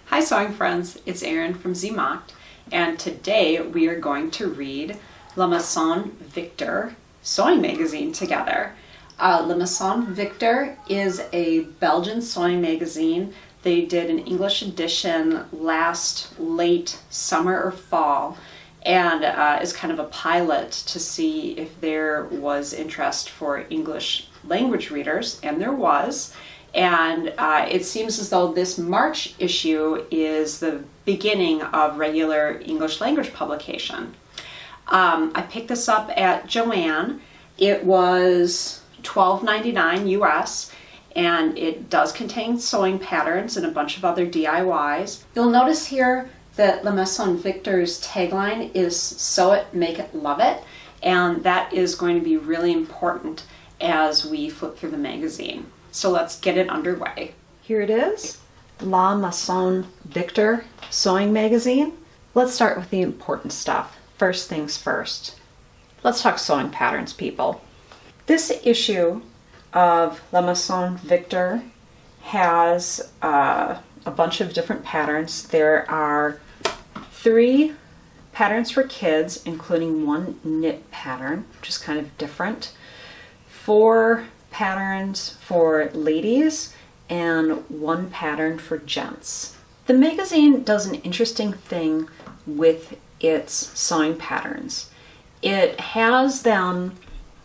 Hi sewing friends, it's Erin from SEWCIAL, and today we are going to read La Maison Victor sewing magazine together. La Maison Victor is a Belgian sewing magazine. They did an English edition last late summer or fall, and is kind of a pilot to see if there was interest for English language readers, and there was. And it seems as though this March issue is the beginning of regular English language publication. I picked this up at Joann. It was $12.99 US, and it does contain sewing patterns and a bunch of other DIYs. You'll notice here that La Maison Victor's tagline is "Sew it, make it, love it," and that is going to be really important as we flip through the magazine. So let's get it underway. Here it is, La Maison Victor sewing magazine. Let's start with the important stuff. First things first. Let's talk sewing patterns, people. This issue of La Maison Victor has a bunch of different patterns. There are 3 patterns for kids, including 1 knit pattern, which is kind of different. 4 patterns for ladies and 1 pattern for gents. The magazine does an interesting thing with its sewing patterns. It has them,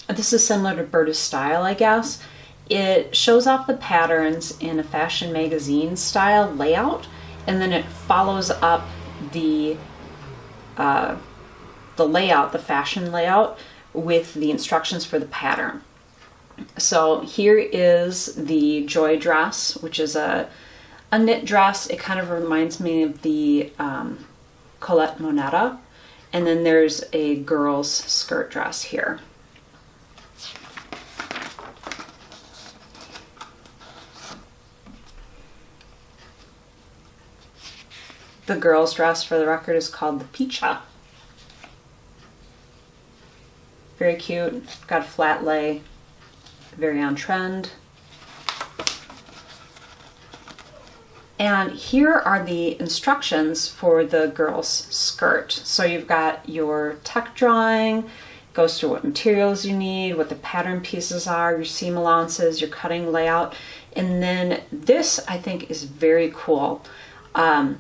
this is similar to Berta's Style, I guess. It shows off the patterns in a fashion magazine style layout, and then it follows up the layout, the fashion layout, with the instructions for the pattern. So here is the Joy dress, which is a knit dress. It kind of reminds me of the Colette Moneta. And then there's a girl's skirt dress here. The girl's dress, for the record, is called the Picha. Very cute, got a flat lay. Very on trend. And here are the instructions for the girl's skirt. So you've got your tech drawing, goes through what materials you need, what the pattern pieces are, your seam allowances, your cutting layout. And then this, I think, is very cool. La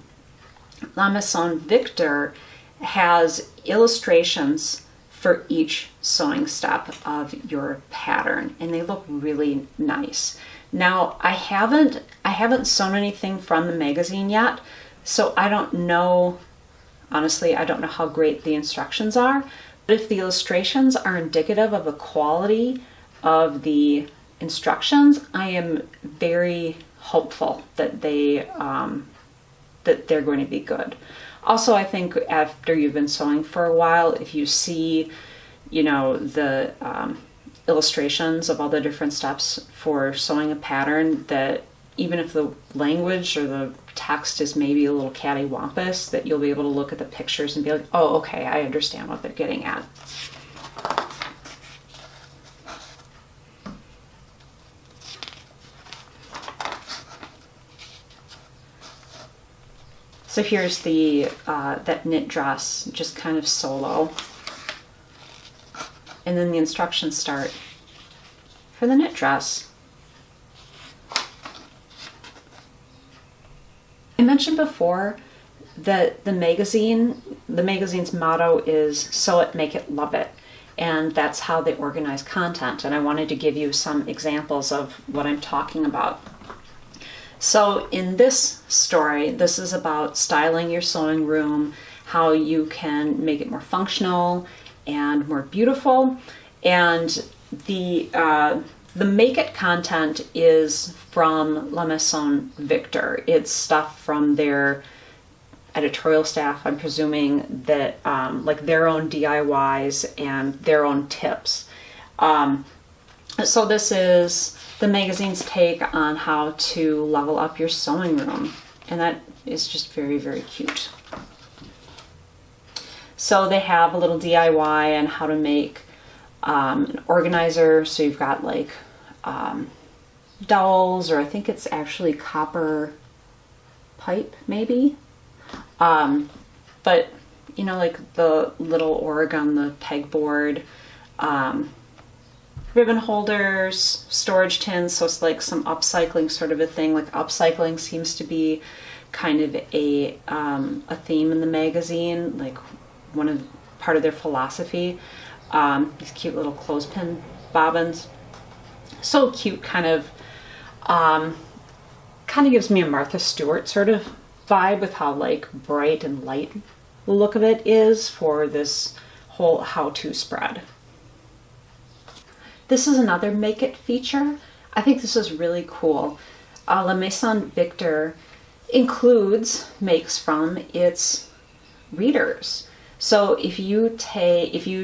Maison Victor has illustrations for each sewing step of your pattern, and they look really nice. Now, I haven't sewn anything from the magazine yet, so I don't know, honestly, I don't know how great the instructions are, but if the illustrations are indicative of the quality of the instructions, I am very hopeful that they're going to be good. Also, I think after you've been sewing for a while, if you see, the illustrations of all the different steps for sewing a pattern, that even if the language or the text is maybe a little cattywampus, that you'll be able to look at the pictures and be like, oh, okay, I understand what they're getting at. So here's the that knit dress, just kind of solo. And then the instructions start for the knit dress. I mentioned before that the magazine's motto is "Sew it, make it, love it." And that's how they organize content. And I wanted to give you some examples of what I'm talking about. So in this story, this is about styling your sewing room, how you can make it more functional and more beautiful. And the make it content is from La Maison Victor. It's stuff from their editorial staff, I'm presuming, that like their own DIYs and their own tips. So this is the magazine's take on how to level up your sewing room, and that is just very, very cute. So they have a little DIY on how to make an organizer. So you've got like dowels, or I think it's actually copper pipe maybe. But you know, like the little Oregon, the pegboard, ribbon holders, storage tins, so it's like some upcycling sort of a thing. Like upcycling seems to be kind of a theme in the magazine, like part of their philosophy. These cute little clothespin bobbins, so cute, kind of gives me a Martha Stewart sort of vibe with how like bright and light the look of it is for this whole how-to spread. This is another Make It feature. I think this is really cool. La Maison Victor makes from its readers. So if you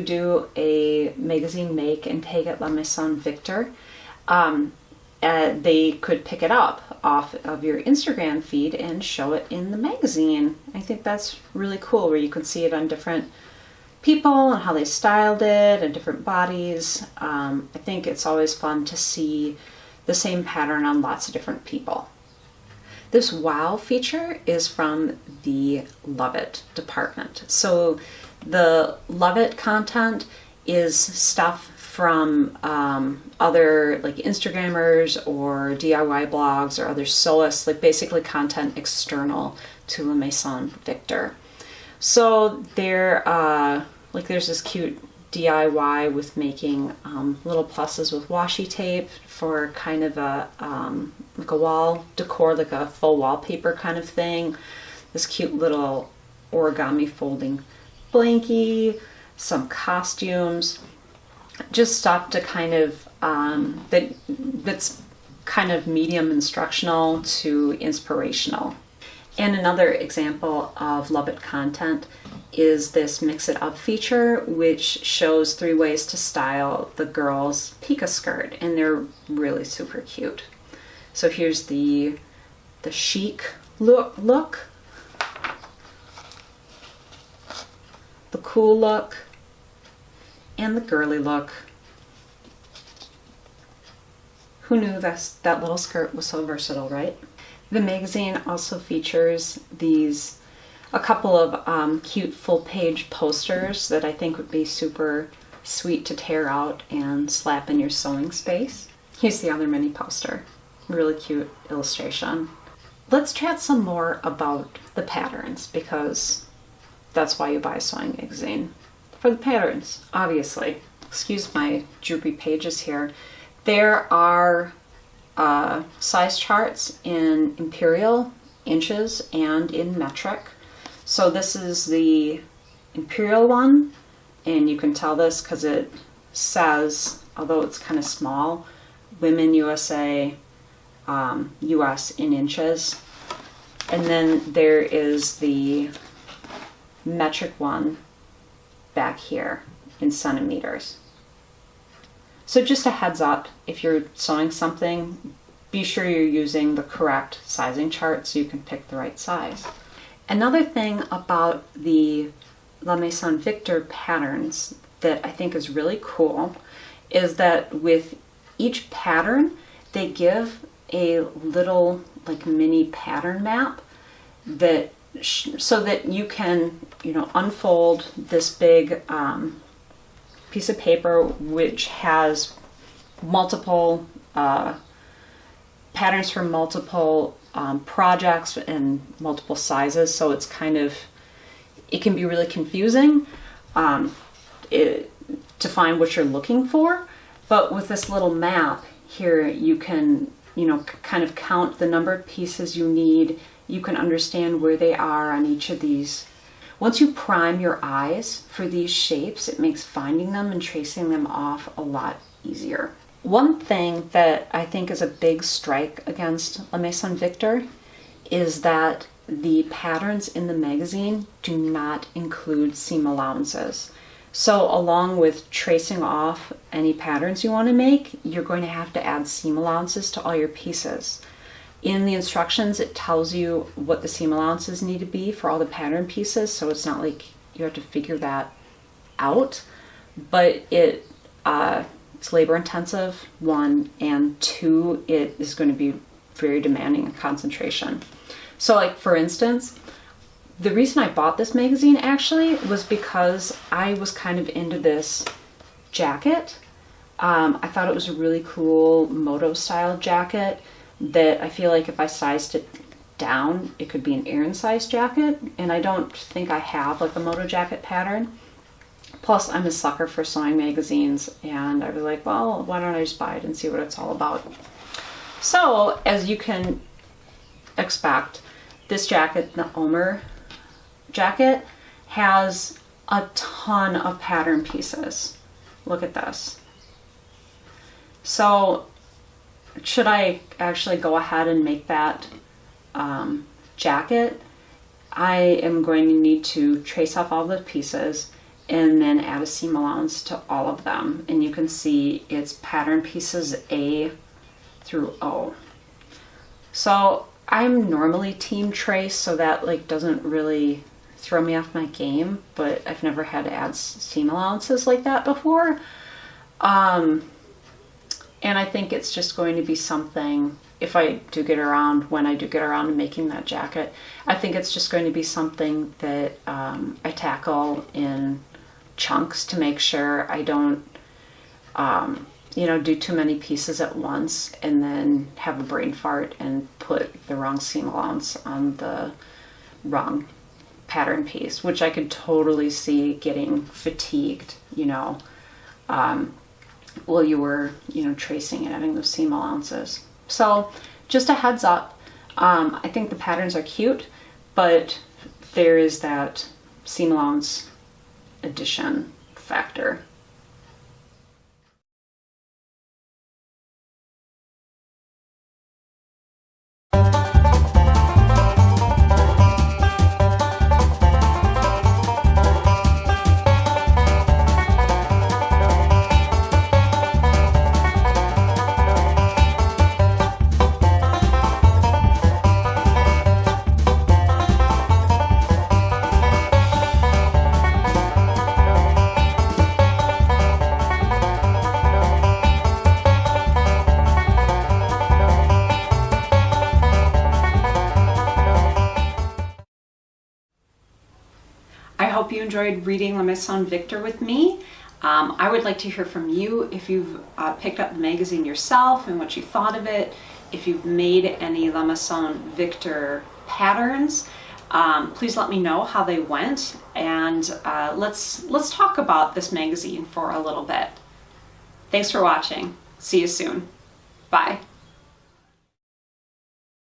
do a magazine make and tag it La Maison Victor, they could pick it up off of your Instagram feed and show it in the magazine. I think that's really cool, where you can see it on different people and how they styled it and different bodies. I think it's always fun to see the same pattern on lots of different people. This wow feature is from the Love It department. So the Love It content is stuff from other like Instagrammers or DIY blogs or other sewists, like basically content external to La Maison Victor. So there's this cute DIY with making little pluses with washi tape for kind of like a wall decor, like a full wallpaper kind of thing. This cute little origami folding blankie, some costumes, just stuff to kind of that's kind of medium instructional to inspirational. And another example of Love It content is this Mix It Up feature, which shows 3 ways to style the girl's pika skirt, and they're really super cute. So here's the chic look, the cool look, and the girly look. Who knew that little skirt was so versatile, right? The magazine also features a couple of cute full-page posters that I think would be super sweet to tear out and slap in your sewing space. Here's the other mini poster. Really cute illustration. Let's chat some more about the patterns, because that's why you buy a sewing magazine. For the patterns, obviously. Excuse my droopy pages here. There are size charts in imperial, inches, and in metric. So this is the imperial one, and you can tell this because it says, although it's kind of small, Women USA, US in inches. And then there is the metric one back here in centimeters. So just a heads up, if you're sewing something, be sure you're using the correct sizing chart so you can pick the right size. Another thing about the La Maison Victor patterns that I think is really cool is that with each pattern, they give a little like mini pattern map that so that you can, unfold this big piece of paper which has multiple patterns for multiple projects and multiple sizes. So it's it can be really confusing to find what you're looking for. But with this little map here, you can, kind of count the number of pieces you need. You can understand where they are on each of these. Once you prime your eyes for these shapes, it makes finding them and tracing them off a lot easier. One thing that I think is a big strike against La Maison Victor is that the patterns in the magazine do not include seam allowances. So along with tracing off any patterns you want to make, you're going to have to add seam allowances to all your pieces. In the instructions, it tells you what the seam allowances need to be for all the pattern pieces, so it's not like you have to figure that out. But it's labor intensive, 1, and 2, it is going to be very demanding in concentration. So like, for instance, the reason I bought this magazine actually was because I was kind of into this jacket. I thought it was a really cool moto style jacket that I feel like if I sized it down, it could be an Erin size jacket, and I don't think I have like a moto jacket pattern. Plus, I'm a sucker for sewing magazines, and I was like, well, why don't I just buy it and see what it's all about? So, as you can expect, this jacket, the Omer jacket, has a ton of pattern pieces. Look at this. So, should I actually go ahead and make that jacket? I am going to need to trace off all the pieces and then add a seam allowance to all of them. And you can see it's pattern pieces A through O. So I'm normally team trace, so that like doesn't really throw me off my game, but I've never had to add seam allowances like that before. And I think it's just going to be something, if I do get around, when I do get around to making that jacket, I think it's just going to be something that I tackle in chunks to make sure I don't, do too many pieces at once and then have a brain fart and put the wrong seam allowance on the wrong pattern piece, which I could totally see getting fatigued, while you were, tracing and adding those seam allowances. So just a heads up, I think the patterns are cute, but there is that seam allowance addition factor. I hope you enjoyed reading La Maison Victor with me. I would like to hear from you if you've picked up the magazine yourself and what you thought of it, if you've made any La Maison Victor patterns. Please let me know how they went, and let's talk about this magazine for a little bit. Thanks for watching. See you soon. Bye.